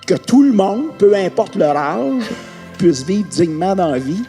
que tout le monde, peu importe leur âge, puisse vivre dignement dans la vie,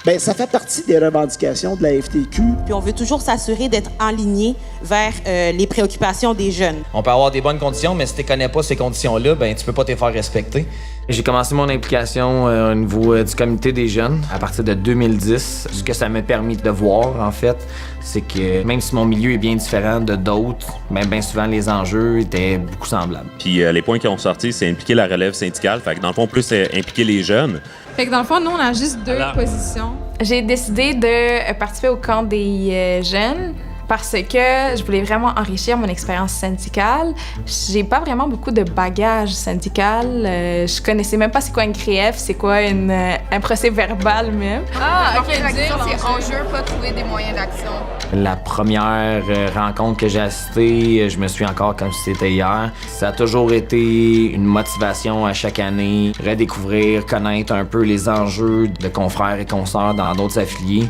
bien, ça fait partie des revendications de la FTQ. Puis on veut toujours s'assurer d'être aligné vers les préoccupations des jeunes. On peut avoir des bonnes conditions, mais si tu ne connais pas ces conditions-là, ben tu peux pas te faire respecter. J'ai commencé mon implication au niveau du comité des jeunes à partir de 2010. Ce que ça m'a permis de voir, en fait, c'est que même si mon milieu est bien différent de d'autres, bien souvent les enjeux étaient beaucoup semblables. Puis les points qui ont sorti, c'est impliquer la relève syndicale. Fait que dans le fond, plus impliquer les jeunes. Fait que dans le fond, nous, on a juste 2 positions. J'ai décidé de participer au camp des jeunes parce que je voulais vraiment enrichir mon expérience syndicale. J'ai pas vraiment beaucoup de bagages syndical. Je connaissais même pas c'est quoi une grève, c'est quoi un procès verbal même. Ah, OK, la question, c'est enjeu, pas trouver des moyens d'action. La première rencontre que j'ai assistée, je me souviens encore comme si c'était hier. Ça a toujours été une motivation à chaque année, redécouvrir, connaître un peu les enjeux de confrères et consoeurs dans d'autres affiliés.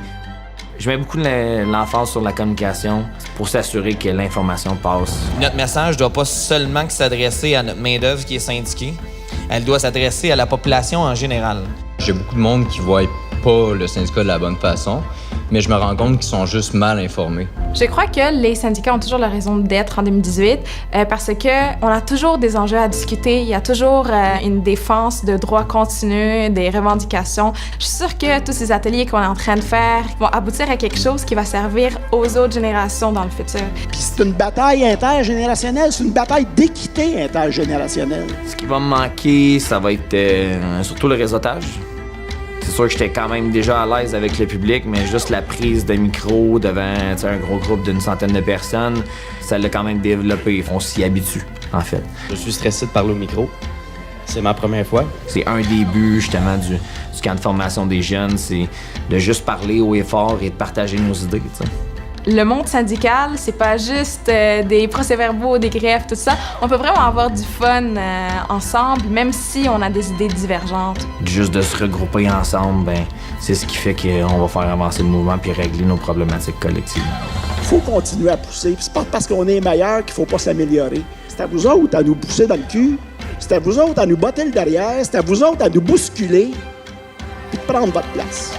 Je mets beaucoup l'emphase sur la communication pour s'assurer que l'information passe. Notre message ne doit pas seulement s'adresser à notre main-d'œuvre qui est syndiquée, elle doit s'adresser à la population en général. J'ai beaucoup de monde qui ne voit pas le syndicat de la bonne façon, mais je me rends compte qu'ils sont juste mal informés. Je crois que les syndicats ont toujours la raison d'être en 2018 parce qu'on a toujours des enjeux à discuter, il y a toujours une défense de droits continus, des revendications. Je suis sûre que tous ces ateliers qu'on est en train de faire vont aboutir à quelque chose qui va servir aux autres générations dans le futur. Puis c'est une bataille intergénérationnelle, c'est une bataille d'équité intergénérationnelle. Ce qui va me manquer, ça va être surtout le réseautage. C'est sûr que j'étais quand même déjà à l'aise avec le public, mais juste la prise de micro devant un gros groupe d'une centaine de personnes, ça l'a quand même développé. On s'y habitue, en fait. Je suis stressé de parler au micro. C'est ma première fois. C'est un des buts, justement, du camp de formation des jeunes, c'est de juste parler haut et fort et de partager nos idées, t'sais. Le monde syndical, c'est pas juste des procès-verbaux, des grèves, tout ça. On peut vraiment avoir du fun ensemble, même si on a des idées divergentes. Juste de se regrouper ensemble, ben, c'est ce qui fait qu'on va faire avancer le mouvement puis régler nos problématiques collectives. Il faut continuer à pousser. Puis c'est pas parce qu'on est meilleur qu'il faut pas s'améliorer. C'est à vous autres à nous pousser dans le cul. C'est à vous autres à nous botter le derrière. C'est à vous autres à nous bousculer puis de prendre votre place.